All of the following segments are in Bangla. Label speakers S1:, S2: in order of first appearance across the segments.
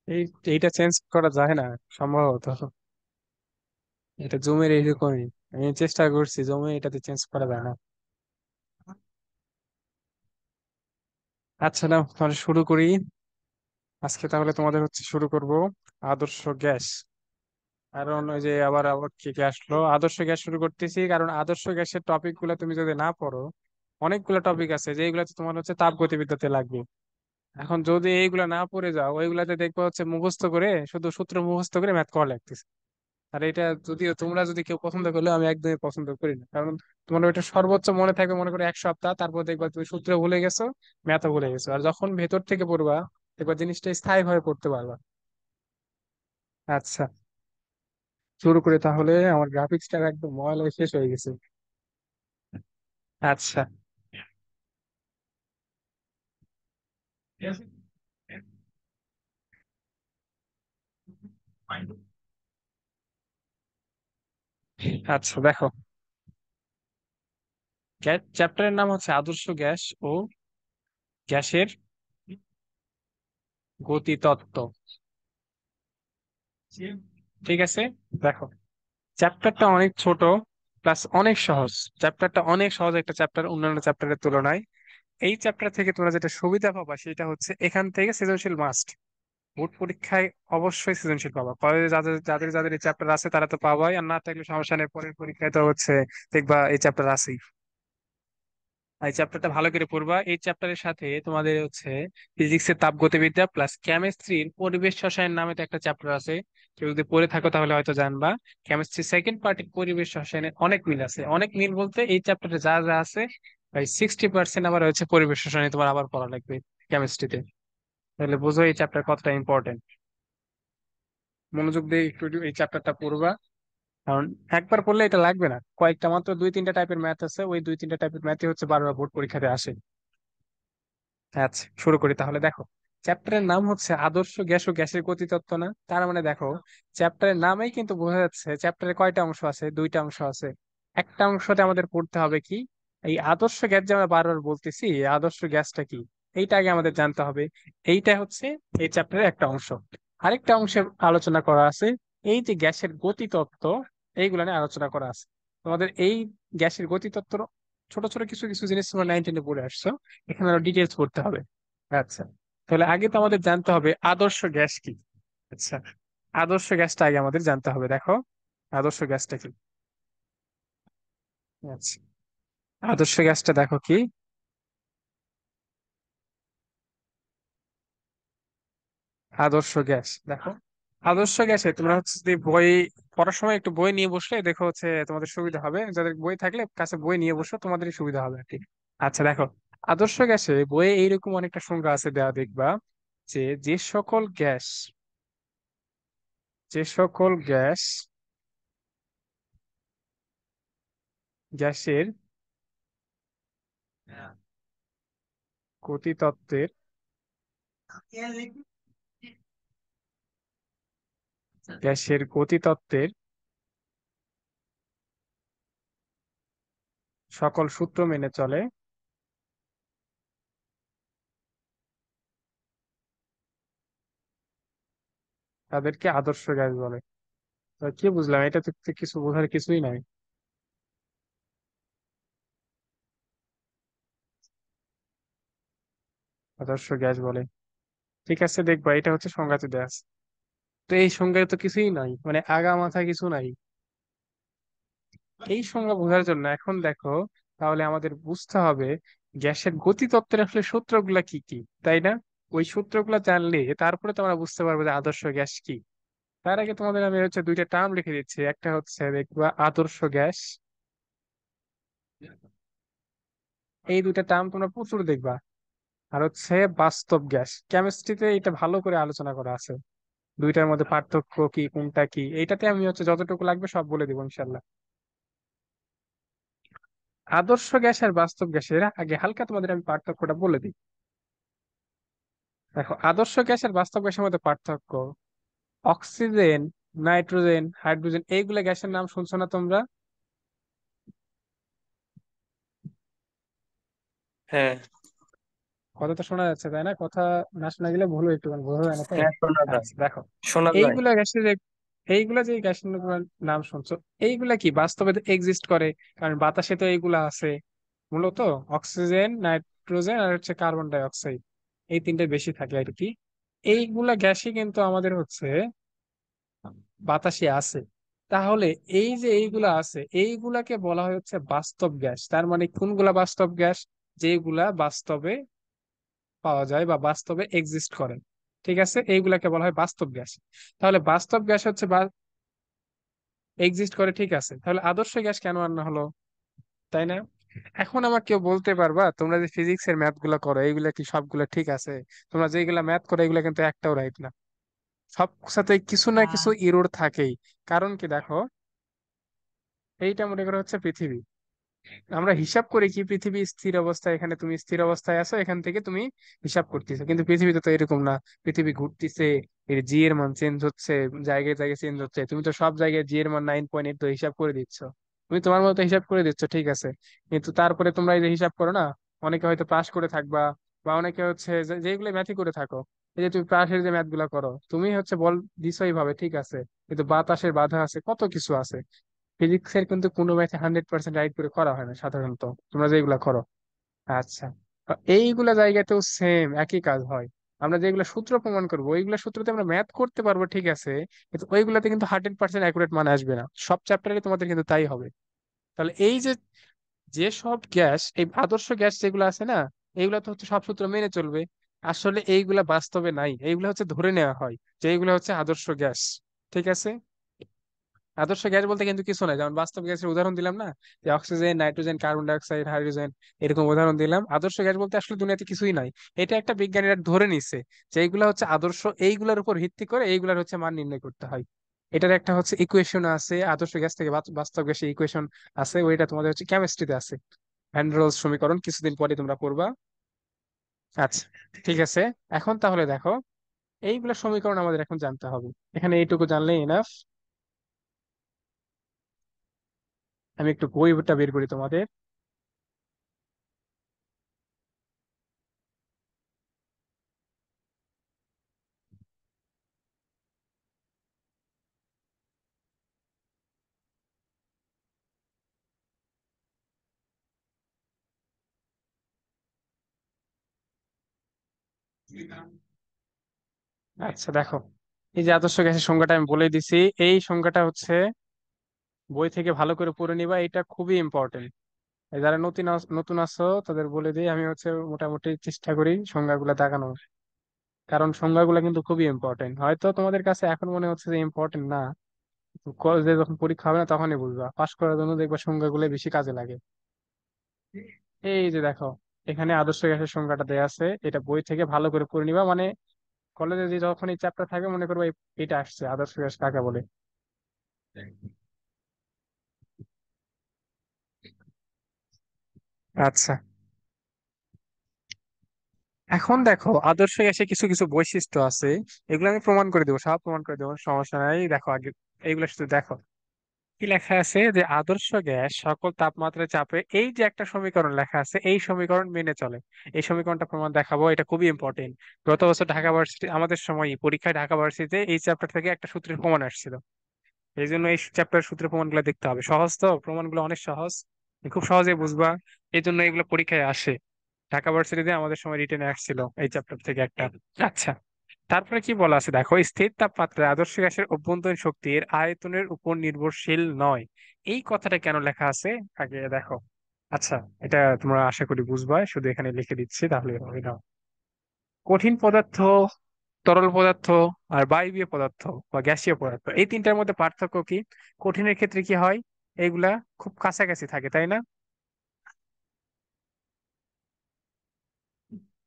S1: এই এইটা চেঞ্জ করা যায় না সম্ভবত। এটা জুমের এইরকমই। আমি চেষ্টা করছি, জুমে এটাতে চেঞ্জ করা যায় না। আচ্ছা, না তাহলে শুরু করি। আজকে তাহলে তোমাদের হচ্ছে শুরু করব আদর্শ গ্যাস। কারণ ওই যে আবার আবার কি কি আসলো, আদর্শ গ্যাস শুরু করতেছি কারণ আদর্শ গ্যাসের টপিক গুলা তুমি যদি না পড়ো, অনেকগুলো টপিক আছে যেগুলোতে তোমার হচ্ছে তাপগতিবিদ্যাতে লাগবে। এখন যদি এইগুলা না পড়ে যাও, ওইগুলাতে দেখবো হচ্ছে মুখস্থ করে, শুধু সূত্র মুখস্থ করে ম্যাথ করা লাগতেছে। আর এটা যদিও তোমরা যদি কেউ পছন্দ করলে, আমি একদমই পছন্দ করি না। কারণ তোমার ওইটা সর্বোচ্চ মনে থাকবে মনে করো 1 সপ্তাহ, তারপর দেখবা তুমি সূত্র ভুলে গেছো, ম্যাথও ভুলে গেছো। আর যখন ভেতর থেকে পড়বা, দেখবা জিনিসটা স্থায়ী ভাবে পড়তে পারবা। আচ্ছা, শুরু করে তাহলে। আমার গ্রাফিক্সটা একদম ময়লায় শেষ হয়ে গেছে। আচ্ছা, আচ্ছা দেখো, চ্যাপ্টারের নাম হচ্ছে আদর্শ গ্যাস ও গ্যাসের গতিতত্ত্ব। ঠিক আছে, দেখো চ্যাপ্টারটা অনেক ছোট, প্লাস অনেক সহজ। চ্যাপ্টারটা অনেক সহজ একটা চ্যাপ্টার অন্যান্য চ্যাপ্টারের তুলনায়। এই চ্যাপ্টার থেকে তোমরা যেটা সুবিধা পাবা সেটা হচ্ছে এখান থেকে সৃজনশীল মাস্ট। বোর্ড পরীক্ষায় অবশ্যই সৃজনশীল পাবা। কলেজে যাদের যাদের যাদের এই চ্যাপ্টার আছে তারা তো পাবাই, আর না থাকলে সমস্যা নেই, পরের পরীক্ষায় তো হচ্ছে দেখবা এই চ্যাপ্টার আছেই। এই চ্যাপ্টারটা ভালো করে পড়বা। এই চ্যাপ্টারের সাথে তোমাদের হচ্ছে ফিজিক্সের তাপগতিবিদ্যা প্লাস কেমিস্ট্রির পরিবেশ রসায়ন নামে তো একটা চ্যাপ্টার আছে। কেউ যদি পড়ে থাকো তাহলে হয়তো জানবা। কেমিস্ট্রি সেকেন্ড পার্টের পরিবেশ রসায়নের অনেক মিল আছে। অনেক মিল বলতে এই চ্যাপ্টারে যা যা আছে প্রায় 60% আবার হচ্ছে পরিবেশ রসায়নে তোমার আবার পড়া লাগবে কেমিস্ট্রিতে। তাহলে বুঝো এই চ্যাপ্টার কতটা ইম্পর্টেন্ট। মনোযোগ দিয়ে একটু এই চ্যাপ্টারটা পড়বা। কারণ একবার পড়লে এটা লাগবে না, কয়েকটা মাত্র 2-3টা টাইপের ম্যাথ আছে, ওই 2-3টা টাইপের ম্যাথই হচ্ছে বারবার বোর্ড পরীক্ষাতে আসে। আচ্ছা, শুরু করি তাহলে। দেখো, চ্যাপ্টারের নাম হচ্ছে আদর্শ গ্যাস ও গ্যাসের গতিতত্ত্ব, না? তার মানে দেখো, চ্যাপ্টারের নামেই কিন্তু বোঝা যাচ্ছে চ্যাপ্টারে কয়টা অংশ আছে, 2টা অংশ আছে। একটা অংশতে আমাদের পড়তে হবে কি, এই আদর্শ গ্যাস যে আমরা বারবার বলতেছি, এই আদর্শ গ্যাসটা কি, এইটা আগে আমাদের জানতে হবে। এইটা হচ্ছে এই চ্যাপ্টারের একটা অংশ। আরেকটা অংশে আলোচনা করা আছে এই যে গ্যাসের গতিতত্ত্ব, এইগুলো নিয়ে আলোচনা করা আছে। তোমাদের এই গ্যাসের গতিতত্ত্ব ছোট ছোট কিছু কিছু জিনিস তোমরা 9-10 পড়ে আসছো, এখানে আরো ডিটেলস পড়তে হবে। আচ্ছা, তাহলে আগে তো আমাদের জানতে হবে আদর্শ গ্যাস কি। আচ্ছা, আদর্শ গ্যাসটা আগে আমাদের জানতে হবে। দেখো, আদর্শ গ্যাসটা কি। আচ্ছা, আদর্শ গ্যাসটা দেখো কি। আদর্শ গ্যাস দেখো, আদর্শ গ্যাসে তোমরা হচ্ছে যদি বই পড়ার সময় একটু বই নিয়ে বসলে দেখো হচ্ছে তোমাদের সুবিধা হবে। যাদের বই থাকলে কাছে বই নিয়ে বসো, তোমাদেরই সুবিধা হবে আর কি। আচ্ছা দেখো, আদর্শ গ্যাসে বইয়ে এইরকম অনেকটা সংজ্ঞা আছে দেওয়া, দেখবা যে যে সকল গ্যাস, যে সকল গ্যাস গ্যাসের গতিতত্ত্বের, গ্যাসের গতিতত্ত্বের সকল সূত্র মেনে চলে, তাদেরকে আদর্শ গ্যাস বলে। তো কি বুঝলাম, এটা তো কিছু বোঝার কিছুই নাই। আদর্শ গ্যাস বলে, ঠিক আছে, দেখবা এটা হচ্ছে সংজ্ঞাতে দেয়া আছে। তো এই সংজ্ঞায় তো কিছুই নাই, মানে আগা মাথা কিছু নাই। এই সংজ্ঞা বোঝার জন্য এখন দেখো, তাহলে আমাদের বুঝতে হবে গ্যাসের গতিতত্ত্বের আসলে সূত্রগুলা কি কি, তাই না? ওই সূত্রগুলা জানলে তারপরে তো আমরা বুঝতে পারবো যে আদর্শ গ্যাস কি। তার আগে তোমাদের আমি হচ্ছে 2টা টার্ম লিখে দিচ্ছি। একটা হচ্ছে দেখবা আদর্শ গ্যাস, এই 2টা টার্ম তোমরা প্রচুর দেখবা। আর হচ্ছে বাস্তব গ্যাস, কেমিস্ট্রিতে এটা ভালো করে আলোচনা করা আছে। দুইটার মধ্যে পার্থক্য কি, কোনটা কি, এইটাতে আমি হচ্ছে যতটুকু লাগবে সব বলে দিব ইনশাল্লাহ। আদর্শ গ্যাস আর বাস্তব গ্যাসের আগে হালকা তোমাদের আমি পার্থক্যটা বলে দিই। দেখো, আদর্শ গ্যাস আর বাস্তব গ্যাসের মধ্যে পার্থক্য, অক্সিজেন, নাইট্রোজেন, হাইড্রোজেন, এইগুলা গ্যাসের নাম শুনছো না তোমরা? হ্যাঁ, কথা তো শোনা যাচ্ছে তাই না? কথা না শোনা গেলে ভুল একটু ভুল হয় না তো?
S2: হ্যাঁ, শোনা যায়।
S1: আচ্ছা দেখো,
S2: শোনা যায়।
S1: এইগুলা গ্যাসের এইগুলা যে গ্যাসের নাম শুনছো, এইগুলা কি বাস্তবে এক্সিস্ট করে? কারণ বাতাসে তো এইগুলা আছে মূলত। অক্সিজেন, নাইট্রোজেন আর হচ্ছে কার্বন ডাই অক্সাইড, এই তিনটে বেশি থাকে আর কি। এইগুলা গ্যাসই কিন্তু আমাদের হচ্ছে বাতাসে আছে। তাহলে এই যে এইগুলা আছে, এইগুলাকে বলা হয় হচ্ছে বাস্তব গ্যাস। তার মানে কোনগুলা বাস্তব গ্যাস? যেগুলা বাস্তবে পাওয়া যায় বা বাস্তবে এক্সিস্ট করে। ঠিক আছে, এইগুলাকে বলা হয় বাস্তব গ্যাস। তাহলে বাস্তব গ্যাস হচ্ছে এক্সিস্ট করে, ঠিক আছে। তাহলে আদর্শ গ্যাস কেন আনা হলো, তাই না? এখন আমার কেউ বলতে পারবা, তোমরা যে ফিজিক্স এর ম্যাথ গুলা করো এইগুলা কি সবগুলা ঠিক আছে? তোমরা যেগুলা ম্যাথ করো এগুলা কিন্তু একটাও রাইট না। সব সাথে কিছু না কিছু ইরর থাকেই। কারণ কি দেখো, এইটা মনে করো হচ্ছে পৃথিবী। আমরা হিসাব করি কি পৃথিবী স্থির অবস্থায়, এখানে তুমি স্থির অবস্থায় আছো, এখান থেকে তুমি হিসাব করতেছো, কিন্তু পৃথিবীতে তো এরকম না। পৃথিবী ঘুরতেছে, এর জি এর মান চেঞ্জ হচ্ছে, জায়গায় জায়গায় চেঞ্জ হচ্ছে। তুমি তো সব জায়গায় জি এর মান 9.8 তো হিসাব করে দিচ্ছ, তুমি তোমার মতো হিসাব করে দিচ্ছ, ঠিক আছে। কিন্তু তারপরে তোমরা এই যে হিসাব করো না, অনেকে হয়তো পাস করে থাকবা, বা অনেকে হচ্ছে যেগুলো ম্যাথই করে থাকো, এই যে তুমি পাশের যে ম্যাথ গুলা করো, তুমি হচ্ছে বল দিছোই ভাবে, ঠিক আছে। কিন্তু বাতাসের বাধা আছে, কত কিছু আছে। ফিজিক্সের কিন্তু কোনো ম্যাথে 100% রাইট করে করা হয় না সাধারণত, তোমরা যেগুলা করো। আচ্ছা, এইগুলা জায়গাতেও সেম একই কাজ হয়। আমরা যেগুলো সূত্র প্রমাণ করবো ওইগুলা সূত্রতে আমরা ম্যাথ করতে পারবো, ঠিক আছে, কিন্তু ওইগুলাতে কিন্তু 100% অ্যাকুরেট মান আসবে না। সব চ্যাপ্টারে তোমাদের কিন্তু তাই হবে। তাহলে এই যে যে সব গ্যাস, এই আদর্শ গ্যাস যেগুলো আছে না, এইগুলা তো হচ্ছে সব সূত্র মেনে চলবে। আসলে এইগুলা বাস্তবে নাই, এইগুলা হচ্ছে ধরে নেওয়া হয় যে এইগুলা হচ্ছে আদর্শ গ্যাস, ঠিক আছে। আদর্শ গ্যাস বলতে কিন্তু কিছু নাই, যেমন বাস্তব গ্যাসের উদাহরণ দিলাম না, যে oxygen, nitrogen, carbon die oxide, hydrogen, এরকম উদাহরণ দিলাম। আদর্শ গ্যাস বলতে আসলে দুনিয়াতে কিছুই নাই। এটা একটা বিজ্ঞানীরা ধরে নিছে যে এইগুলা হচ্ছে আদর্শ, এইগুলার উপর ভিত্তি করে এইগুলার হচ্ছে মান নির্ণয় করতে হয়। এটার একটা হচ্ছে ইকুয়েশন আছে, আদর্শ গ্যাস থেকে বাস্তব গ্যাসের ইকুয়েশন আছে, ওইটা তোমাদের হচ্ছে কেমিস্ট্রিতে আছে, ভ্যান ডার ওয়ালস সমীকরণ, কিছুদিন পরে তোমরা পড়বা। আচ্ছা, ঠিক আছে। এখন তাহলে দেখো, এইগুলা সমীকরণ আমাদের এখন জানতে হবে। এখানে এইটুকু জানলেই এনাফ। আমি একটু বইটা বের করি তোমাদের। আচ্ছা দেখো, এই যে আদর্শ গ্যাসের সংজ্ঞাটা আমি বলে দিছি, এই সংজ্ঞাটা হচ্ছে বই থেকে ভালো করে পড়ে নিবা, এটা খুবই ইম্পর্টেন্ট। যারা নতুন নতুন আছো তাদের বলে দিই, আমি হচ্ছে মোটামুটি চেষ্টা করি সংজ্ঞাগুলো দাগানোর। কারণ সংজ্ঞাগুলো কিন্তু খুবই ইম্পর্টেন্ট। হয়তো তোমাদের কাছে এখন মনে হচ্ছে যে ইম্পর্টেন্ট না, কলেজে যখন পরীক্ষা হবে না তখনই বুঝবা, পাশ করার জন্য দেখবা সংজ্ঞাগুলো বেশি কাজে লাগে। এই যে দেখো, এখানে আদর্শ গ্যাসের সংজ্ঞাটা দেয়া আছে, এটা বই থেকে ভালো করে পড়ে নিবা। মানে কলেজে যে যখন এই চ্যাপ্টার থাকবে মনে করবো এটা আসছে আদর্শ গ্যাস কাকে বলে। আচ্ছা, এখন দেখো আদর্শ গ্যাসে কিছু কিছু বৈশিষ্ট্য আছে, এগুলো আমি প্রমাণ করে দেবো, সব প্রমাণ করে দেবো, সমস্যা নাই। দেখো আগে এইগুলো শুধু দেখো, কি লেখা আছে যে আদর্শ গ্যাস সকল তাপমাত্রায় চাপে, এই যে একটা সমীকরণ লেখা আছে, এই সমীকরণ মেনে চলে। এই সমীকরণটা প্রমাণ দেখাবো, এটা খুবই ইম্পর্টেন্ট। গত বছর ঢাকা ভার্সিটি আমাদের সময় পরীক্ষায় ঢাকা ভার্সিটিতে এই চ্যাপ্টার থেকে একটা সূত্রের প্রমাণ আসছিল। এই জন্য এই চ্যাপ্টার সূত্রের প্রমাণগুলো দেখতে হবে, সহজ তো, প্রমাণগুলো অনেক সহজ, তুমি খুব সহজে বুঝবা। এই জন্য এগুলো পরীক্ষায় আসে। ঢাকা ভার্সিটিতে আমাদের সময় রিটেনে আসছিল এই চ্যাপ্টার থেকে একটা। আচ্ছা, তারপরে কি বলা আছে দেখো, স্থির তাপমাত্রায় আদর্শ গ্যাসের অভ্যন্তরীণ শক্তি এর আয়তনের উপর নির্ভরশীল নয়। এই কথাটা কেন লেখা আছে আগে দেখো। আচ্ছা, এটা তোমরা আশা করি বুঝবা, শুধু এখানে লিখে দিচ্ছি তাহলে হবে না। কঠিন পদার্থ, তরল পদার্থ, আর বায়বীয় পদার্থ বা গ্যাসীয় পদার্থ, এই তিনটার মধ্যে পার্থক্য কি? কঠিনের ক্ষেত্রে কি হয়, এইগুলা খুব কাছাকাছি থাকে, তাই না?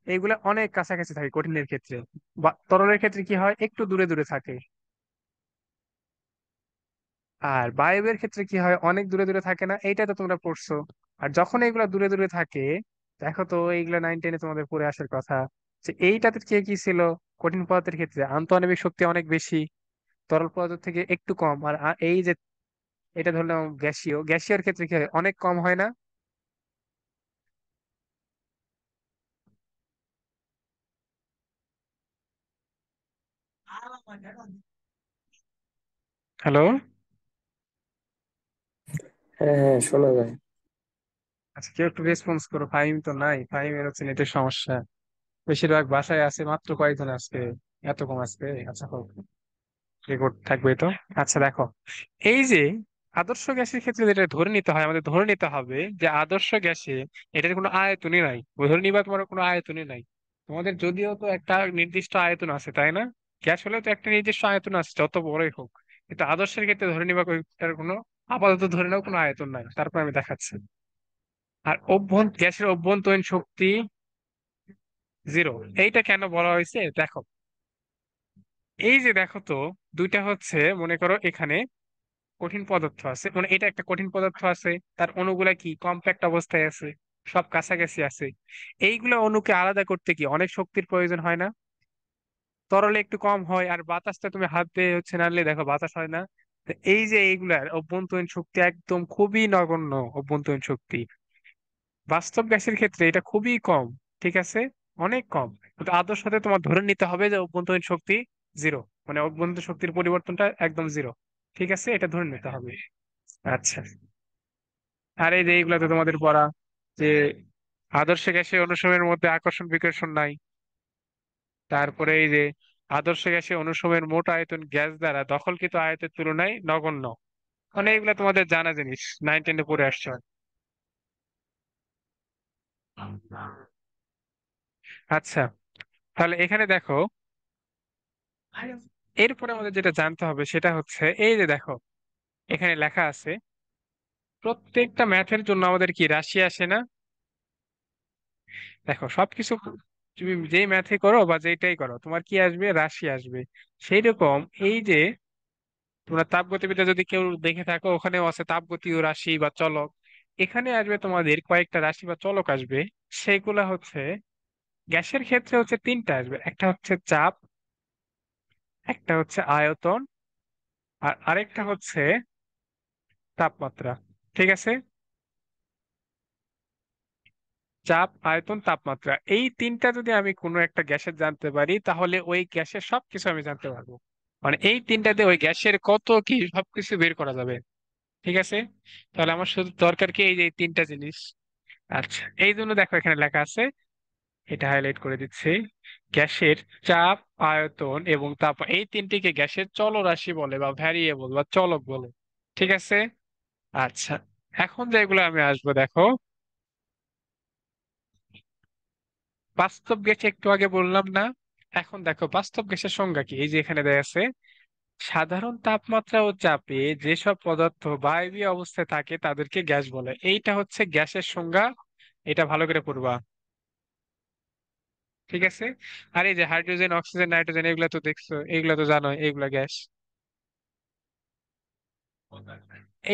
S1: এইগুলা অনেক কাছাকাছি থাকে কঠিনের ক্ষেত্রে। বা তরলের ক্ষেত্রে কি হয়, একটু দূরে দূরে থাকে। আর বায়বের ক্ষেত্রে কি হয়, অনেক দূরে দূরে থাকে না, এইটা তো তোমরা পড়ছো। আর যখন এইগুলা দূরে দূরে থাকে, দেখো তো এইগুলা 9 10-এ তোমাদের পড়ে আসার কথা, যে এইটাতে কি কি ছিল, কঠিন পদার্থের ক্ষেত্রে আন্তঃআণবিক শক্তি অনেক বেশি, তরল পদার্থের থেকে একটু কম। আর এই যে এটা ধরলাম গ্যাসীয়, গ্যাসীয়র ক্ষেত্রে কি হয়, অনেক কম, হয় না? হ্যালো।
S2: হ্যাঁ হ্যাঁ, শোনা যায়।
S1: আচ্ছা, কেউ একটু রেসপন্স করো, ফাহিম তো নাই, ফাহিমের হচ্ছে নেটের সমস্যা। বেশিরভাগ বাসায় আছে, মাত্র কয়েকজন আজকে, এত কম আজকে। আচ্ছা হোক, রেকর্ড থাকবে তো। আচ্ছা দেখো, এই যে আদর্শ গ্যাসের ক্ষেত্রে যেটা ধরে নিতে হয়, আমাদের ধরে নিতে হবে যে আদর্শ গ্যাসে এটার কোনো আয়তনই নাই। ধরে নিবা তোমার কোনো আয়তনই নাই। তোমাদের যদিও তো একটা নির্দিষ্ট আয়তন আছে, তাই না? গ্যাস হলেও তো একটা নির্দিষ্ট আয়তন আছে, যত বড়ই হোক। কিন্তু আদর্শের ক্ষেত্রে ধরে নিবা এটার কোনো, আপাতত ধরে নাও কোনো আয়তন নাই, তারপর আমি দেখাচ্ছি। আর গ্যাসের অভ্যন্তরীণ শক্তি জিরো। এইটা কেন বলা হয়েছে দেখো, এই যে দেখো তো, দুইটা হচ্ছে, মনে করো এখানে কঠিন পদার্থ আছে, মানে এটা একটা কঠিন পদার্থ আছে, তার অণুগুলা কি কম্প্যাক্ট অবস্থায় আছে, সব কাছাকাছি আছে। এইগুলা অণুকে আলাদা করতে কি অনেক শক্তির প্রয়োজন হয় না? তরলে একটু কম হয়, আর বাতাসটা তুমি হাত দিয়ে হচ্ছে নাড়লে দেখো বাতাস হয় না। তো এই যে এইগুলার অভ্যন্তরীণ শক্তি একদম খুবই নগণ্য। অভ্যন্তরীণ শক্তি বাস্তব গ্যাসের ক্ষেত্রে এটা খুবই কম, ঠিক আছে, অনেক কম। কিন্তু আদর্শ সাথে তোমার ধরে নিতে হবে যে অভ্যন্তরীণ শক্তি জিরো, মানে অভ্যন্তরীণ শক্তির পরিবর্তনটা একদম জিরো। ঠিক আছে, এটা ধরে নিতে হবে। আচ্ছা, আর এই যে এইগুলা তো তোমাদের পড়া, যে আদর্শ গ্যাসে অনুসরণের মধ্যে আকর্ষণ বিকর্ষণ নাই। তারপরে এই যে আদর্শ গ্যাসে অনুসরণের মোট আয়তন গ্যাস দ্বারা দখলকৃত আয়তের তুলনায় নগণ্য। মানে এগুলা তোমাদের জানা জিনিস, 9 10 পড়ে আসছে। আচ্ছা, তাহলে এখানে দেখো, এরপরে আমাদের যেটা জানতে হবে সেটা হচ্ছে, এই যে দেখো এখানে লেখা আছে, প্রত্যেকটা ম্যাথের জন্য আমাদের কি রাশি আসে না? দেখো সবকিছু, তুমি যেই ম্যাথে করো বা যেটাই করো, তোমার কি আসবে? রাশি আসবে। সেই রকম, এই যে তোমরা তাপগতিবিদ্যা যদি কেউ দেখে থাকো, ওখানেও আছে তাপগতীয় রাশি বা চলক। এখানে আসবে তোমাদের কয়েকটা রাশি বা চলক আসবে। সেগুলা হচ্ছে, গ্যাসের ক্ষেত্রে হচ্ছে তিনটা আসবে, একটা হচ্ছে চাপ, একটা হচ্ছে আয়তন, আর আরেকটা হচ্ছে তাপমাত্রা। ঠিক আছে, চাপ, আয়তন, তাপমাত্রা, এই তিনটা যদি আমি কোনো একটা গ্যাসের জানতে পারি, তাহলে ওই গ্যাসের সবকিছু আমি জানতে পারবো। মানে এই তিনটাতে ওই গ্যাসের কত কি সবকিছু বের করা যাবে। ঠিক আছে, তাহলে আমার শুধু দরকার কি এই যে এই তিনটা জিনিস। আচ্ছা, এই জন্য দেখো এখানে লেখা আছে, এটা হাইলাইট করে দিচ্ছি। গ্যাসের চাপ, আয়তন এবং তাপ, এই তিনটিকে গ্যাসের চলরাশি বলে বা ভ্যারিয়েবল বা চলক বলে। ঠিক আছে। আচ্ছা, এখন যেগুলো আমি আসবো দেখো, বাস্তব গ্যাস একটু আগে বললাম না? এখন দেখো বাস্তব গ্যাসের সংজ্ঞা কি, এই যে এখানে দেয়া আছে, সাধারণ তাপমাত্রা ও চাপে যেসব পদার্থ বায়বীয় অবস্থায় থাকে তাদেরকে গ্যাস বলে। এইটা হচ্ছে গ্যাসের সংজ্ঞা, এটা ভালো করে পড়বা। ঠিক আছে। আর এই যে হাইড্রোজেন, অক্সিজেন, নাইট্রোজেন, এগুলা তো দেখছো, এগুলা তো জানো, এগুলা গ্যাস।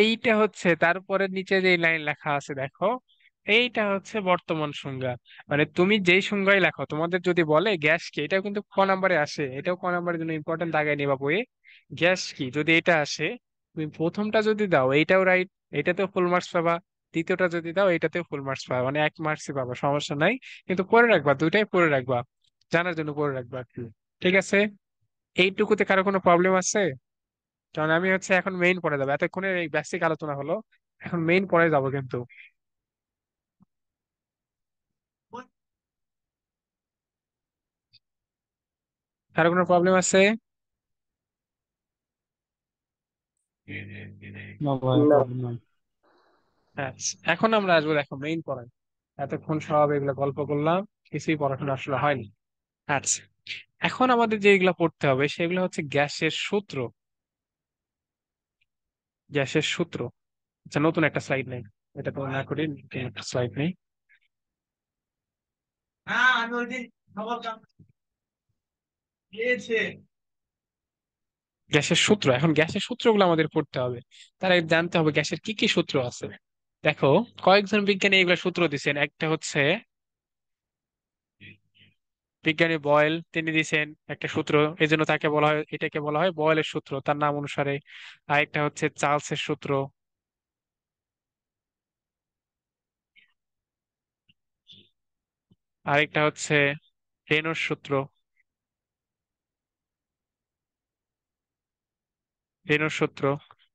S1: এইটা হচ্ছে, তারপরে নিচে যে লাইন লেখা আছে দেখো, এইটা হচ্ছে বর্তমান সংজ্ঞা। মানে তুমি যেই সংজ্ঞায় লেখো, তোমাদের যদি বলে গ্যাস কি, এটাও কিন্তু ক নাম্বারে আসে, এটাও ক নাম্বারের জন্য ইম্পর্টেন্ট, দাগায় নিবা বইয়ে। গ্যাস কি যদি এটা আসে, তুমি প্রথমটা যদি দাও এইটাও রাইট, এটাতেও ফুল মার্কস পাবা। দ্বিতীয়টা যদি দাও এটাতেও ফুল মার্কস পাবা, মানে 1 মার্কসই পাবা, সমস্যা নাই। কিন্তু পরে রাখবা, দুইটাই পরে রাখবা, জানার জন্য পরে রাখবা আর কি। ঠিক আছে, এইটুকুতে কারো কোনো প্রবলেম আছে? কারণ আমি হচ্ছে এখন মেইন পড়ে যাবো, এতক্ষণে এই বেসিক আলোচনা হলো, এখন মেইন পড়ে যাবো কিন্তু। কারো কোনো প্রবলেম আছে?
S2: না ভাই,
S1: না।
S2: প্রবলেম নাই।
S1: আচ্ছা, এখন আমরা আসবো দেখো মেইন পড়ায়। এতক্ষণ সব এগুলো গল্প করলাম, কিছুই পড়াশোনা আসলে হয়নি। আচ্ছা, এখন আমাদের যেগুলো পড়তে হবে সেগুলো হচ্ছে গ্যাসের সূত্র। গ্যাসের সূত্র। আচ্ছা, নতুন একটা স্লাইড নেই, এটা তো না করি, নতুন একটা স্লাইড নেই। গ্যাসের সূত্র, এখন গ্যাসের সূত্রগুলো আমাদের পড়তে হবে। তার আগে জানতে হবে গ্যাসের কি কি সূত্র আছে। দেখো, কয়েকজন বিজ্ঞানী এগুলো সূত্র দিচ্ছেন। একটা হচ্ছে বিজ্ঞানী বয়েল, তিনি দিছেন একটা সূত্র, এই জন্য তাকে বলা হয়, এটাকে বলা হয় বয়েলের সূত্র, তার নাম অনুসারে। আরেকটা হচ্ছে চার্লসের সূত্র। আরেকটা হচ্ছে রেনর সূত্র। রেনর সূত্র,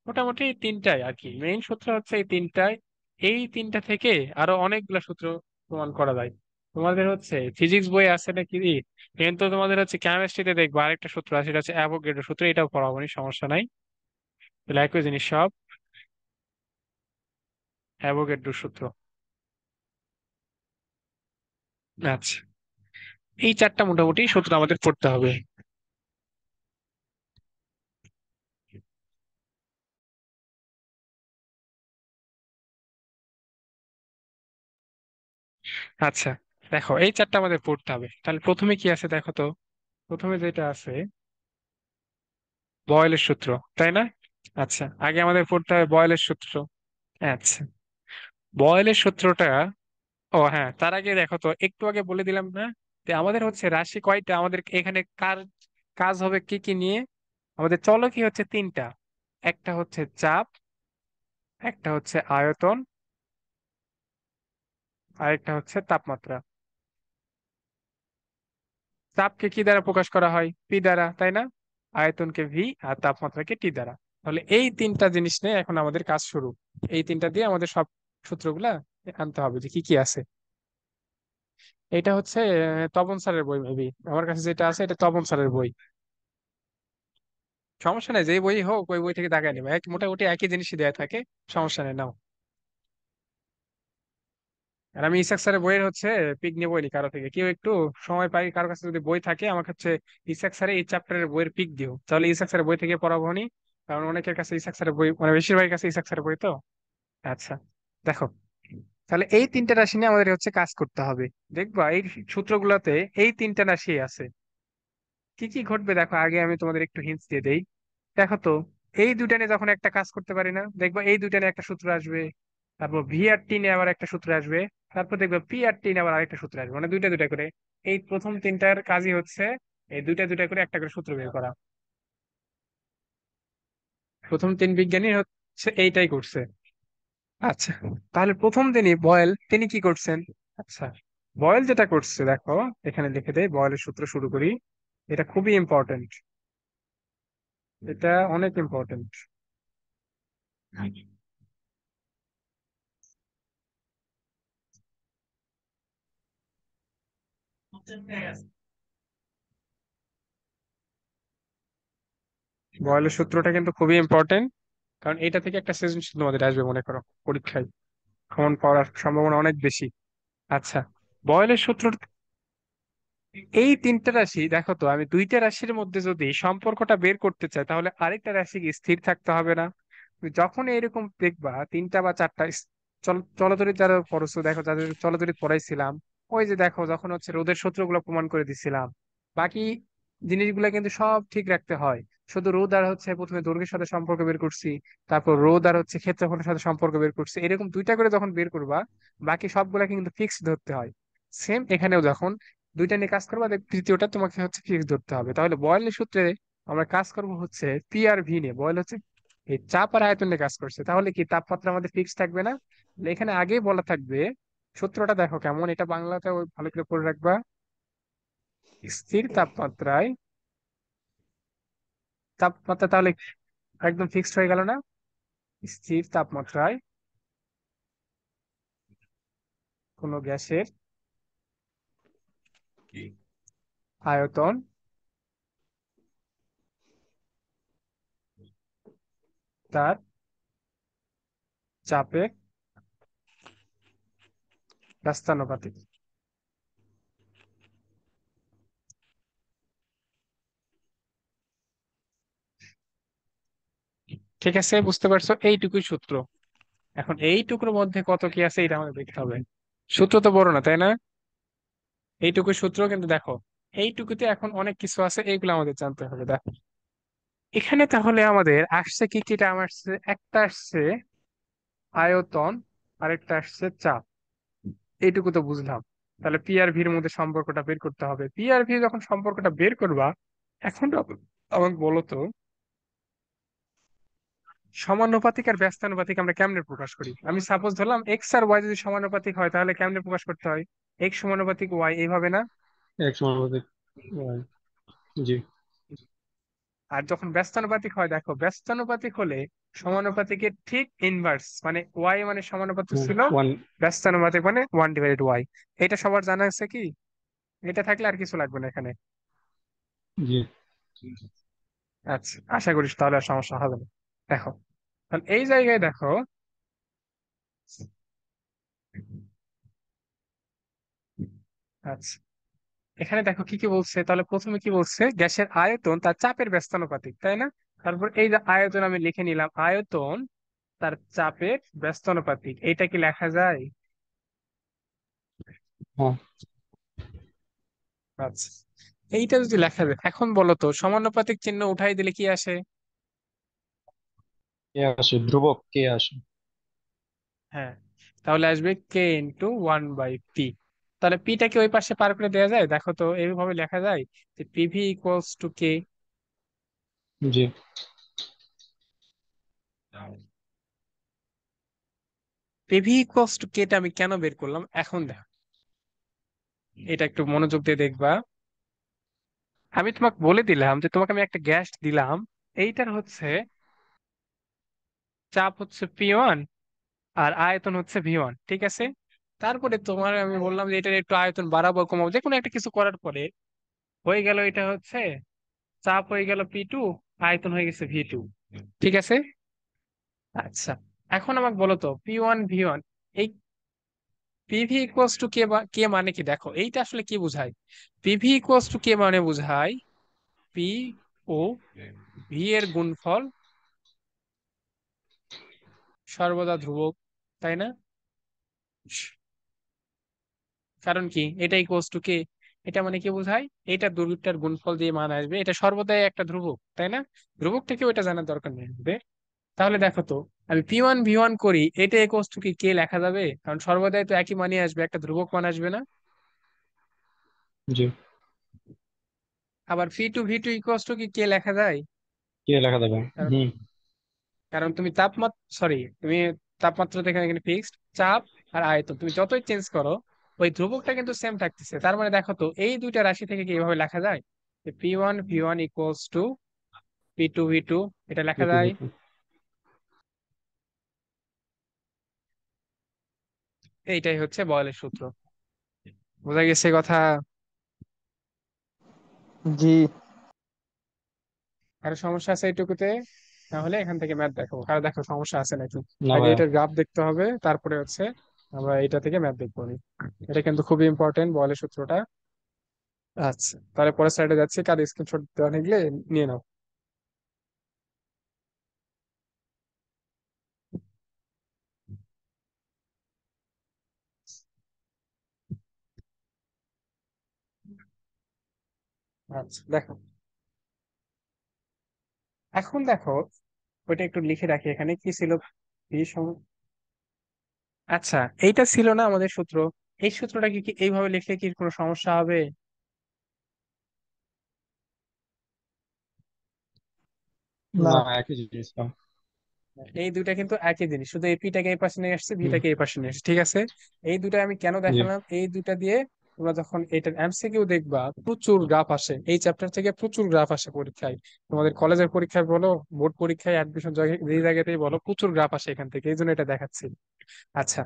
S1: মোটামুটি এই তিনটাই আর কি, মেইন সূত্র হচ্ছে এই তিনটাই। এই তিনটা থেকে আরো অনেকগুলা সূত্র প্রমাণ করা যায়। তোমাদের হচ্ছে ফিজিক্স বই আছে নাকি, কিন্তু তোমাদের হচ্ছে কেমিস্ট্রিতে দেখবো আরেকটা সূত্র আছে, সেটা হচ্ছে অ্যাভোগাড্রো সূত্র, এটাও পড়াবো নি, সমস্যা নাই। তাহলে একই জিনিস সব, অ্যাভোগাড্রো সূত্র। আচ্ছা, এই চারটা মোটামুটি সূত্র আমাদের পড়তে হবে। আচ্ছা, দেখো এই চারটা আমাদের পড়তে হবে, তাহলে প্রথমে কি আছে দেখো তো। প্রথমে যেটা আছে বয়েলের সূত্র, তাই না? আচ্ছা, আগে আমাদের পড়তে হবে বয়েলের সূত্র। আচ্ছা, বয়েলের সূত্রটা, ও হ্যাঁ, তার আগে দেখো তো, একটু আগে বলে দিলাম না যে আমাদের হচ্ছে রাশি কয়টা, আমাদের এখানে কার কাজ হবে কি কি নিয়ে। আমাদের চলকই হচ্ছে তিনটা, একটা হচ্ছে চাপ, একটা হচ্ছে আয়তন, আর একটা হচ্ছে তাপমাত্রা। চাপকে কি দ্বারা প্রকাশ করা হয়? পি দ্বারা, তাই না? আয়তনকে ভি, আর তাপমাত্রাকে টি দ্বারা। তাহলে এই তিনটা জিনিস নিয়ে এখন আমাদের কাজ শুরু। এই তিনটা দিয়ে আমাদের সব সূত্রগুলা আনতে হবে যে কি কি আছে। এটা হচ্ছে তপন স্যারের বই মেবি, আমার কাছে যেটা আছে এটা তপন স্যারের বই। সমস্যা নেই, যেই বই হোক ওই বই থেকে দাগায় নেবে, মোটামুটি একই জিনিসই দেয়া থাকে। সমস্যা নেই, নাও। আর আমি ইসাক স্যারের বইয়ের হচ্ছে পিক নিবই নি কারো থেকে, কেউ একটু সময় পাই কারো কাছে যদি বই থাকে আমাকে হচ্ছে ইসাক স্যারের এই চ্যাপ্টারের বইয়ের পিক দিও, তাহলে ইসাক স্যারের বই থেকে পড়াবো নি। কারণ অনেকের কাছে ইসাক স্যারের বই, মানে বেশিরভাগের কাছে ইসাক স্যারের বই তো। আচ্ছা, দেখো, তাহলে এই তিনটা রাশি নিয়ে আমাদের হচ্ছে কাজ করতে হবে। দেখবা এই সূত্রগুলোতে এই তিনটা রাশি আছে। কি কি ঘটবে দেখো, আগে আমি তোমাদের একটু হিন্টস দিয়ে দেই। দেখো তো, এই দুইটা নিয়ে যখন একটা কাজ করতে পারি না, দেখবো এই দুইটা নিয়ে একটা সূত্র আসবে। তারপর ভি আর টি নিয়ে আবার একটা সূত্র আসবে। তারপর দেখবো পি আর টি নিয়ে আবার আরেকটা সূত্র আসবে, মানে দুইটা দুইটা করে। এই প্রথম তিনটার কাজই হচ্ছে এই দুইটা দুইটা করে একটা করে সূত্র বের করা। প্রথম তিন বিজ্ঞানী হচ্ছে এইটাই করছে। আচ্ছা, তাহলে প্রথম দিনই বয়েল তিনি কি করছেন? আচ্ছা, বয়েল যেটা করছে দেখো, এখানে লিখে দেই, বয়েলের সূত্র শুরু করি। এটা খুবই ইম্পর্টেন্ট, এটা অনেক ইম্পর্টেন্ট। বয়েলের সূত্রটা কিন্তু খুবই ইম্পর্টেন্ট, কারণ এটা থেকে একটা সৃজনশীল তোমাদের আসবে মনে করো পরীক্ষায়, কমন পাওয়ার সম্ভাবনা অনেক বেশি। আচ্ছা, বয়েলের সূত্র, এই তিনটা রাশি দেখো তো, আমি দুইটা রাশির মধ্যে যদি সম্পর্কটা বের করতে চাই তাহলে আরেকটা রাশি কি স্থির থাকতে হবে না? তুমি যখন এরকম দেখবা তিনটা বা চারটা চলতরিৎ যারা পড়ছো, দেখো যাদের চলতরিৎ পড়াইছিলাম, ওই যে দেখো যখন হচ্ছে রোধের সূত্রগুলো প্রমাণ করে দিছিলাম, বাকি জিনিসগুলো কিন্তু সব ঠিক রাখতে হয়। শুধু রোধ আর হচ্ছে প্রথমে দৈর্ঘ্যের সাথে সম্পর্ক বের করছি, তারপর রোধ আর হচ্ছে ক্ষেত্রফলের সাথে সম্পর্ক বের করছি, এরকম দুইটা করে যখন বের করবা, বাকি সবগুলা কিন্তু ফিক্স ধরতে হয়। সেম এখানেও যখন দুইটা নিয়ে কাজ করবো, তৃতীয়টা তোমাকে হচ্ছে ফিক্স ধরতে হবে। তাহলে বয়েলের সূত্রে আমরা কাজ করব হচ্ছে পি আর ভি নিয়ে। বয়েল হচ্ছে এই চাপ আর আয়তন নিয়ে কাজ করছে, তাহলে কি তাপমাত্রা আমাদের ফিক্স থাকবে না? তাহলে এখানে আগেই বলা থাকবে, সূত্রটা দেখো কেমন, এটা বাংলাতে ওই ভালো করে পড়ে রাখবা। স্থির তাপমাত্রায়, তাপমাত্রা তাহলে একদম ফিক্সড হয়ে গেল না? স্থির তাপমাত্রায় কোনো গ্যাসের আয়তন তার চাপের ব্যস্তানুপাতিক। ঠিক আছে, বুঝতে পারছো? এইটুকুই সূত্র। এখন এইটুকুর মধ্যে কত কি আছে এটা আমাদের দেখতে হবে। সূত্র তো বড় না, তাই না? এইটুকু সূত্র কিন্তু দেখো, এইটুকুতে এখন অনেক কিছু আছে, এইগুলো আমাদের জানতে হবে। দেখো এখানে তাহলে আমাদের আসছে কি কিটা, আমার আসছে একটা আসছে আয়তন, আরেকটা আসছে চাপ। এইটুকু তো বুঝলাম। তাহলে পি আর ভির মধ্যে সম্পর্কটা বের করতে হবে। পি আর ভি যখন সম্পর্কটা বের করবা, এখন আমাকে বলো তো, সমানুপাতিক আর ব্যস্তানুপাতিক আমরা কেমনে প্রকাশ করি? আমি সাপোজ ধরলাম এক্স আর ওয়াই যদি সমানুপাতিক হয় তাহলে কেমনে প্রকাশ করতে হয়? এক্স সমানুপাতিক ওয়াই, এইভাবে না?
S2: এক সমানুপাতিক। জি।
S1: আর যখন ব্যস্তানুপাতিক হয়, দেখো ব্যস্তানুপাতিক হলে সমানুপাতিকের ঠিক ইনভার্স, মানে ওয়াই মানে সমানুপাতিক ছিল,
S2: ওয়ান।
S1: ব্যস্তানুপাতিক মানে 1/y। এটা সবার জানা আছে কি? এটা থাকলে আর কিছু লাগবে না এখানে।
S2: জি।
S1: আচ্ছা, আশা করি তাহলে আর সমস্যা হবে না। দেখো, তাহলে এই জায়গায় দেখো, আচ্ছা এখানে দেখো কি কি বলছে, তাহলে প্রথমে কি বলছে, গ্যাসের আয়তন তার চাপের ব্যস্তানুপাতিক, তাই না? তারপর এই যে আয়তন আমি লিখে নিলাম, আয়তন তার চাপের ব্যস্তানুপাতিক, এইটা কি লেখা যায়?
S2: হ্যাঁ।
S1: আচ্ছা, এইটা যদি লেখা যায়, এখন বলো তো সমানুপাতিক চিহ্ন উঠাই দিলে কি আসে?
S2: কে আসে? ধ্রুবক কে আসে?
S1: হ্যাঁ, তাহলে আসবে কে ইন্টু 1/p। তাহলে পিটাকে ওই পাশে পার করে দেওয়া যায়, দেখো তো এইভাবে লেখা যায় যে পিভি ইকুয়ালস টু কে।
S2: জি।
S1: পিভি ইকুয়ালস টু কে টা আমি কেন বের করলাম এখন দেখো, এটা একটু মনোযোগ দিয়ে দেখবা। আমি তোমাকে বলে দিলাম যে তোমাকে আমি একটা গ্যাস দিলাম, এইটার হচ্ছে চাপ হচ্ছে P1 আর আয়তন হচ্ছে V1, ঠিক আছে? তারপরে তোমার আমি বললাম যে এটার একটু আয়তন বাড়াবো কমাবো, যে কোনো একটা কিছু করার পরে হয়ে গেল এটা হচ্ছে চাপ হয়ে গেল P2, আয়তন হয়ে গেছে V2, ঠিক আছে? আচ্ছা, এখন আমাকে বলো তো P1 V1, এই পিভি ইকুয়ালস টু কে, কে মানে কি, দেখো এইটা আসলে কি বোঝায়? পিভি ইকুয়ালস টু কে মানে বোঝায় পি ও ভি এর গুণফল সর্বদা ধ্রুবক, তাই না? কারণ কি, এটা ইকুয়ালস টু কে, এটা মানে কি বোঝায়, এটা দুইটার গুণফল দিয়ে মান আসবে, এটা সর্বদাই একটা ধ্রুবক, তাই না? ধ্রুবক থেকে ওটা জানার দরকার নেই আমাদের। তাহলে দেখো তো, আমি P1 V1 করি, এটা ইকুয়ালস টু কি কে লেখা যাবে? কারণ সর্বদাই তো একই মানই আসবে, একটা ধ্রুবক মান আসবে না?
S2: জি।
S1: আবার P2 V2 ইকুয়ালস টু কি কে লেখা যায়?
S2: কে লেখা যাবে?
S1: কারণ
S2: হুম।
S1: কারণ তুমি তাপমাত্রা, সরি, তুমি তাপমাত্রা দেখে এখানে ফিক্সড, চাপ আর আয়তন তুমি যতই চেঞ্জ করো ওই ধ্রুবকটা কিন্তু সেম থাকতেছে। তার মানে দেখো তো এই দুইটা রাশি থেকে কি এভাবে লেখা যায় যে P1 V1 equals to P2 V2, এটা লেখা
S2: এইটু
S1: যায়।
S2: এইটু।
S1: এইটাই হচ্ছে বয়েলের সূত্র। বোঝা গেছে কথা?
S3: জি।
S1: কারো সমস্যা আছে এইটুকুতে? তাহলে এখান থেকে ম্যাথ দেখো, কারো দেখো সমস্যা আছে নাকি।
S2: না
S1: আগে
S2: ভাইয়া।
S1: এটার গ্রাফ দেখতে হবে, তারপরে হচ্ছে আমরা এটা থেকে ম্যাথ দেখবো নি। এটা কিন্তু খুবই ইম্পর্টেন্ট বয়েলের সূত্রটা। আচ্ছা, তাহলে পরের স্লাইডে যাচ্ছি, কার স্ক্রিনশট দেওয়া থাকলে নিয়ে নাও। আচ্ছা দেখো, এখন দেখো, ওইটা একটু লিখে রাখি এখানে কি ছিল। এই আচ্ছা, এইটা ছিল না আমাদের সূত্র? এই সূত্রটা কি কি এইভাবে লিখলে কি কোনো সমস্যা হবে?
S3: না।
S2: না, একই জিনিস তো।
S1: এই দুইটা কিন্তু একই জিনিস, শুধু এই পিটাকে এই পাশে নিয়ে আসছে,
S2: হুম।
S1: ভিটাকে এই পাশে নিয়ে আসছে, ঠিক আছে? এই দুটা আমি কেন
S2: জি।
S1: দেখালাম, এই দুটা দিয়ে তোমরা যখন এটার এমসিকিউ দেখবা প্রচুর গ্রাফ আসে, এই চ্যাপ্টার থেকে প্রচুর গ্রাফ আসে পরীক্ষায়। তোমাদের কলেজের পরীক্ষায় বলো, বোর্ড পরীক্ষায়, অ্যাডমিশন যে জায়গাতেই বলো, প্রচুর গ্রাফ আসে এখান থেকে, এই জন্য এটা দেখাচ্ছি। আচ্ছা,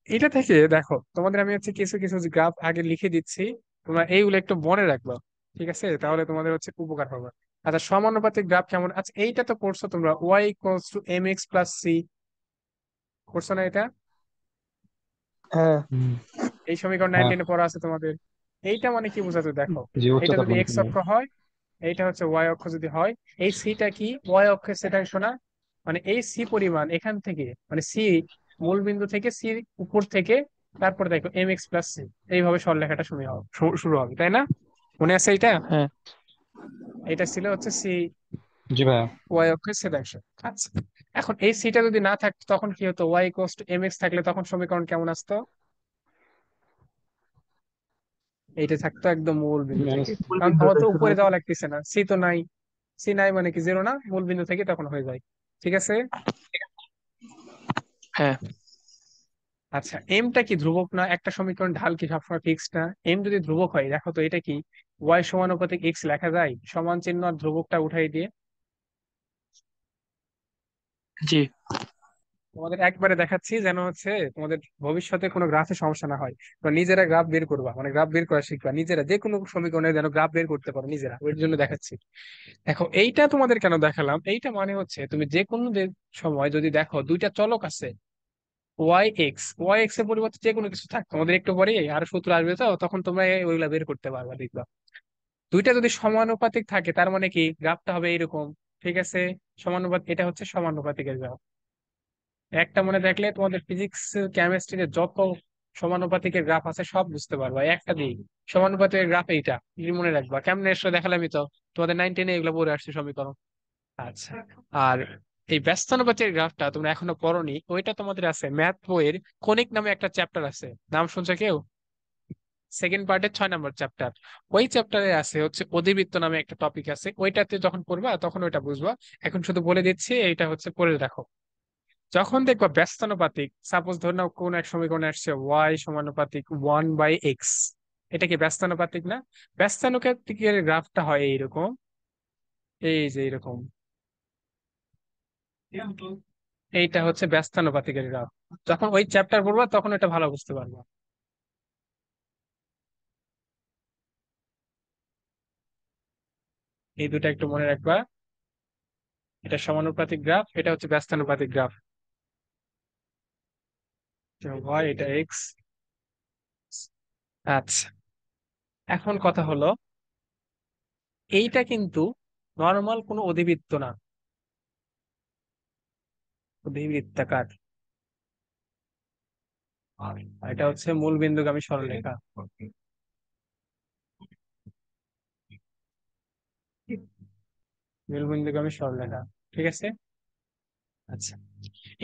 S1: এটা থেকে দেখো তোমাদের আমি হচ্ছে কিছু কিছু গ্রাফ আগে লিখে দিচ্ছি, তোমরা এইগুলো একটু মনে রাখবা, ঠিক আছে? তাহলে তোমাদের হচ্ছে উপকার হবে। আচ্ছা, সমানুপাতিক গ্রাফ কেমন, আচ্ছা এইটা তো পড়ছো তোমরা, y = mx + c, করছো না এটা?
S3: হ্যাঁ।
S2: হুম।
S1: এই সমীকরণ
S2: হ্যাঁ।
S1: 19 পড়া আছে তোমাদের। এইটা মানে কি বোঝাতে দেখো,
S2: জি,
S1: এটা
S2: উচ্চতার
S1: যদি
S2: মানে কি
S1: এক্স
S2: ভাই?
S1: অক্ষ হয়, এইটা হচ্ছে ওয়াই অক্ষ যদি হয়, এই সিটা কি ওয়াই অক্ষের সেটা শোনা, মানে এই সি পরিমাণ এখান থেকে, মানে সি মূল বিন্দু থেকে, সি উপর থেকে, তারপরে দেখো mx + c, এইভাবে সরলরেখাটা শুরু হবে, তাই না? মনে আছে এটা?
S3: হ্যাঁ।
S1: এটা ছিল হচ্ছে সি
S2: জি ভাইয়া।
S1: ওয়াই অক্ষের সেটাংশ। আচ্ছা, এখন এই সিটা যদি না থাকতো তখন কি হতো, y = mx থাকলে তখন সমীকরণ কেমন আসতো? এইটা থাকতো একদম মূল বিন্দু থেকে,
S2: মাইনাস।
S1: কারণ আমার তো উপরে যাওয়া লাগতেছে না, সি তো নাই। সি নাই মানে কি, জিরো না, মূল বিন্দু থেকে তখন হয়ে যায়, ঠিক আছে?
S3: হ্যাঁ।
S1: আচ্ছা, এমটা কি ধ্রুবক না? একটা সমীকরণ ঢাল কি সবসময় ফিক্সড না? এম যদি ধ্রুবক হয়, দেখো তো এটা কি ওয়াই সমানুপাতিক এক্স লেখা যায় সমান চিহ্ন আর ধ্রুবকটা উঠাই দিয়ে?
S3: জি।
S1: তোমাদের একবারে দেখাচ্ছি যেন হচ্ছে তোমাদের ভবিষ্যতে কোনো গ্রাফে সমস্যা না হয়। তোমরা নিজেরা গ্রাফ বের করবা, মানে গ্রাফ বের করা শিখবা নিজেরা, যে কোনো সমীকরণের যেন গ্রাফ বের করতে পারো নিজেরা, ওই জন্য দেখাচ্ছি। দেখো এইটা তোমাদের কেন দেখালাম, এইটা মানে হচ্ছে তুমি যে কোনো সময় যদি দেখো দুইটা চলক আছে, ওয়াই এক্স এর পরিবর্তে যে কোনো কিছু থাক, তোমাদের একটু পরে আরো সূত্র আসবে, তো তখন তোমরা ওইগুলা বের করতে পারবা, দেখবা। দুইটা যদি সমানুপাতিক থাকে তার মানে কি গ্রাফটা হবে এইরকম। ঠিক আছে, এটা হচ্ছে সমানুপাতিকের গ্রাফ। একটা মনে দেখলে তোমাদের ফিজিক্স কেমিস্ট্রিতে যত সমানুপাতিকের গ্রাফ আছে সব বুঝতে পারবা একটা দিয়ে। সমানুপাতিকের গ্রাফ এইটা, এই মনে রাখবা। কেমনে এসে দেখালামই তো, তোমাদের 9 10 এগুলো পড়ে আসছে সমীকরণ। আচ্ছা, আর এই ব্যস্তানুপাতির গ্রাফটা তোমরা এখনো পড়োনি, ওইটা তোমাদের আছে ম্যাথ বইয়ের কনিক নামে একটা চ্যাপ্টার আছে, নাম শুনছো কেউ? সেকেন্ড পার্টের 6 নম্বর চ্যাপ্টার। ওই চ্যাপ্টারে আছে হচ্ছে অধিবৃত্ত নামে একটা টপিক আছে, ওইটাতে যখন পড়বা তখন ওইটা বুঝবা। এখন শুধু বলে দিচ্ছি, এইটা হচ্ছে পড়ে রাখো। যখন দেখবা ব্যস্তানুপাতিক, সাপোজ ধরে নাও কোন এক সমীকরণে আসছে ওয়াই সমানুপাতিক 1/x, এটা কি ব্যস্তানুপাতিক না? ব্যস্তানুপাতিকের গ্রাফটা হয় এইরকম, এই যে এরকম। এইটা হচ্ছে ব্যস্তানুপাতিকের গ্রাফ। যখন ওই চ্যাপ্টার পড়বা তখন এটা ভালো বুঝতে পারবা। এই দুটো একটু মনে রাখবা, এটা সমানুপাতিক গ্রাফ, এটা হচ্ছে ব্যস্তানুপাতিক গ্রাফ। ওয়াই, এটা এক্স। আচ্ছা, এখন কথা হলো, এইটা কিন্তু নর্মাল কোনো অধিবৃত্ত না, অধিবৃত্তাকার। আর এটা হচ্ছে মূল বিন্দুগামী সরলরেখা। মূল বিন্দুগামী সরলরেখা, ঠিক আছে। আচ্ছা,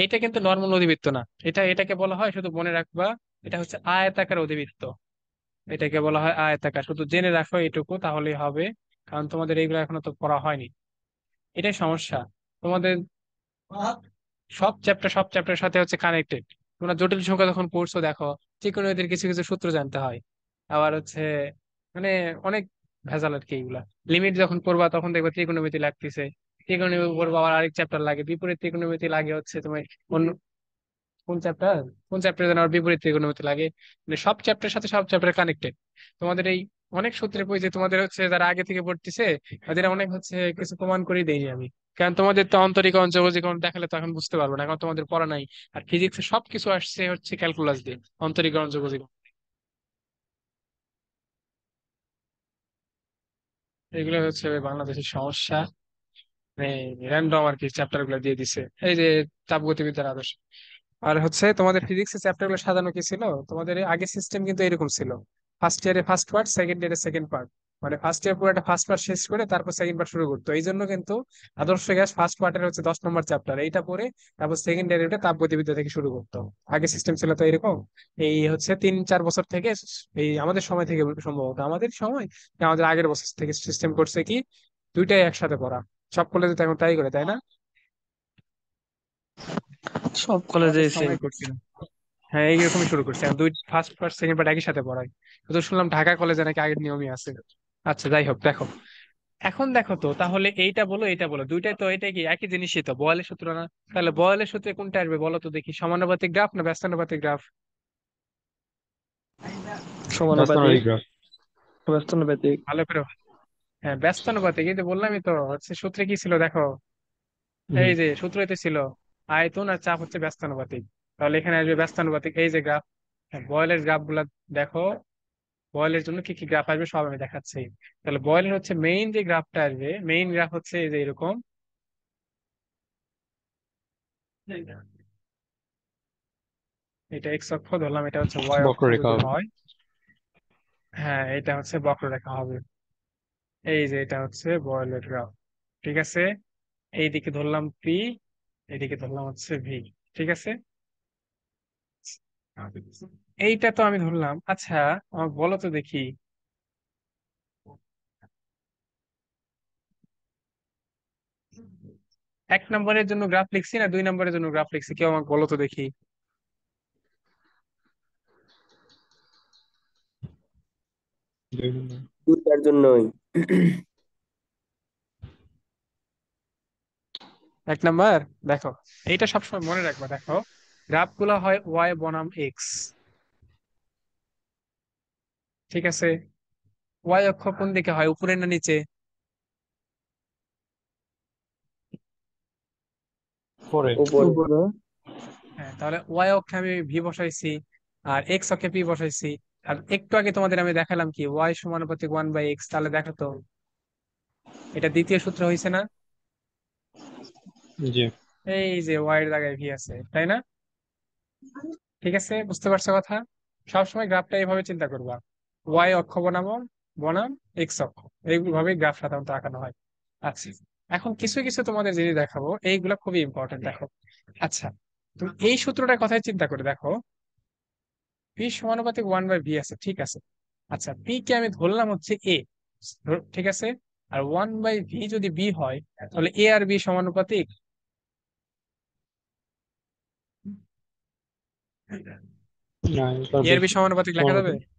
S1: এটা কিন্তু নর্মাল অধিবৃত্ত না, এটাকে বলা হয়, শুধু মনে রাখবা, এটা হচ্ছে আয়তাকার অধিবৃত্ত। এটাকে বলা হয় আয়তাকার, শুধু জেনে রাখো এটুকু তাহলেই হবে, কারণ তোমাদের এইগুলো এখনো তো পড়া হয়নি। এটাই সমস্যা তোমাদের, সব চ্যাপ্টার সাথে হচ্ছে কানেক্টেড। তোমরা জটিল সংখ্যা যখন পড়ছো দেখো, ত্রিকোণমিতির কিছু কিছু সূত্র জানতে হয়, আবার হচ্ছে মানে অনেক ভেজাল আর কি এগুলা। লিমিট যখন পড়বা তখন দেখবে ত্রিকোণমিতি লাগতেছে, ত্রিকোণমিতি পড়বা আবার আরেক চ্যাপ্টার লাগে, বিপরীত ত্রিকোণমিতি লাগে হচ্ছে তুমি অন্য কোন চ্যাপ্টার, কোন চ্যাপ্টার যেন আবার বিপরীত ত্রিকোণমিতি লাগে। মানে সব চ্যাপ্টারের সাথে সব চ্যাপ্টার কানেক্টেড। তোমাদের এই অনেক সূত্রের বই যে তোমাদের হচ্ছে যারা আগে থেকে পড়তেছে, তাদের অনেক হচ্ছে কিছু প্রমাণ করে দেয়নি আমি, কারণ তোমাদের তো অন্তরীকরণ যোগজীকরণ দেখালে তো এখন বুঝতে পারবো না, এখন তোমাদের পড়া নাই। আর ফিজিক্সে সবকিছু আসছে হচ্ছে ক্যালকুলাস দিয়ে, অন্তরীকরণ যোগজীকরণ। এগুলো হচ্ছে বাংলাদেশের সমস্যা, র্যান্ডম আর কি চ্যাপ্টার গুলো দিয়ে দিছে, এই যে তাপগতিবিদ্যার আদর্শ। আর হচ্ছে তোমাদের ফিজিক্সের চ্যাপ্টার গুলো সাজানো কি ছিল, তোমাদের এই আগের সিস্টেম কিন্তু এরকম ছিল: ফার্স্ট ইয়ারে ফার্স্ট পার্ট, সেকেন্ড ইয়ারে সেকেন্ড পার্ট। মানে ফার্স্ট ইয়ার পুরো একটা ফার্স্ট পার্ট শেষ করে তারপর সেকেন্ড পার্ট শুরু করতো, এই জন্য কিন্তু আদর্শ গ্যাস ফার্স্ট পার্টের হচ্ছে 10 নম্বর চ্যাপ্টার, এইটা পরে তারপর সেকেন্ড ইয়ারে ওটা তাপগতিবিদ্যা থেকে শুরু করতো। আগে সিস্টেম ছিল তো এরকম। এই হচ্ছে 3 4 বছর থেকে, এই আমাদের সময় থেকে সম্ভবত, আমাদের সময় আমাদের আগের বছর থেকে সিস্টেম করছে কি দুইটাই একসাথে পড়া। সব কলেজে তো এখন তাই করে, তাই না?
S3: সব কলেজে
S1: আমাদের
S3: সেম
S1: সময়
S3: করছিল।
S1: হ্যাঁ, এইরকমই শুরু করছে এখন, দুই ফার্স্ট পার্ট সেকেন্ড পার্ট একই সাথে পড়ায়। তো শুনলাম ঢাকা কলেজে নাকি আগের নিয়মই আছে। আচ্ছা, যাই হোক, দেখো এখন দেখো তো তাহলে এইটা বলো এইটা বলো, দুইটাই তো এটা কি একই জিনিসই তো, বয়েলের সূত্র না? তাহলে বয়েলের সূত্রে কোনটা আসবে বলো তো দেখি, সমানুপাতিক গ্রাফ না ব্যস্তানুপাতিক গ্রাফ?
S3: সমানুপাতিক।
S2: ব্যস্তানুপাতিক গ্রাফ।
S3: ব্যস্তানুপাতিক।
S1: ভালো করে, হ্যাঁ ব্যস্তানুপাতিক, এই যে বললামই তো হচ্ছে সূত্রে কি ছিল দেখো,
S2: হুম।
S1: এই যে সূত্রতে ছিল আয়তন আর চাপ হচ্ছে ব্যস্তানুপাতিক। তাহলে এখানে আসবে ব্যস্তানুপাতিক, এই যে গ্রাফ। বয়েলের গ্রাফ গুলা দেখো, বয়েলের জন্য কি কি গ্রাফ আসবে সব আমি দেখাচ্ছি। তাহলে বয়েলের হচ্ছে মেইন যে গ্রাফটা আসবে, মেইন গ্রাফ হচ্ছে এই যে এরকম। এটা এক্স অক্ষ ধরলাম, এটা হচ্ছে ওয়াই অক্ষ
S2: বক্ররেখা
S1: যদি
S2: হবে।
S1: হয়। হ্যাঁ, এটা হচ্ছে বক্ররেখা হবে। এই যে এটা হচ্ছে বয়েলের গ্রাফ, ঠিক আছে। এইদিকে ধরলাম পি, এইদিকে ধরলাম হচ্ছে ভি, ঠিক আছে। এইটা তো আমি ধরলাম। আচ্ছা, আমাকে বলো তো দেখি, 1 নম্বরের জন্য গ্রাফ লিখছি না 2 নম্বরের জন্য গ্রাফ লিখছি, কেউ আমাকে বলো তো দেখি।
S2: দুই নম্বর।
S4: দুইটার জন্যই।
S1: এক নাম্বার। দেখো, এইটা সবসময় মনে রাখবা। দেখো, গ্রাফ গুলা হয় ওয়াই বনাম এক্স, ঠিক আছে? ওয়াই অক্ষ কোন দিকে হয়, উপরে না নিচে?
S2: পরে।
S4: উপরে।
S3: উপরে।
S1: হ্যাঁ, তাহলে ওয়াই অক্ষে আমি ভি বসাইছি, আর এক্স অক্ষে পি বসাইছি। আর একটু আগে তোমাদের আমি দেখালাম কি, ওয়াই সমানুপাতিক 1/x। তাহলে দেখো তো, এটা দ্বিতীয় সূত্র হয়েছে না?
S2: জি।
S1: এই যে ওয়াই এর জায়গায় ভি আছে, তাই না? ঠিক আছে, বুঝতে পারছো কথা? সবসময় গ্রাফটা এইভাবে চিন্তা করবা, ওয়াই অক্ষ বনাম এক্স অক্ষ, এইভাবে গ্রাফ সাধারণত আঁকানো হয়। আচ্ছা, এখন কিছু কিছু তোমাদের জিনিস দেখাবো, এইগুলা খুবই ইম্পর্টেন্ট। দেখো, আচ্ছা, তুমি এই সূত্রটার কথাই চিন্তা করে দেখো, পি সমানুপাতিক 1/ভি আছে, ঠিক আছে? আচ্ছা, পি কে আমি ধরলাম হচ্ছে এ, ঠিক আছে? আর 1/ভি যদি বি হয়, তাহলে এ আর বি সমানুপাতিক।
S2: না, এটা
S1: এ আর বি সমানুপাতিক লেখা যাবে?
S2: সমানুপাতিক।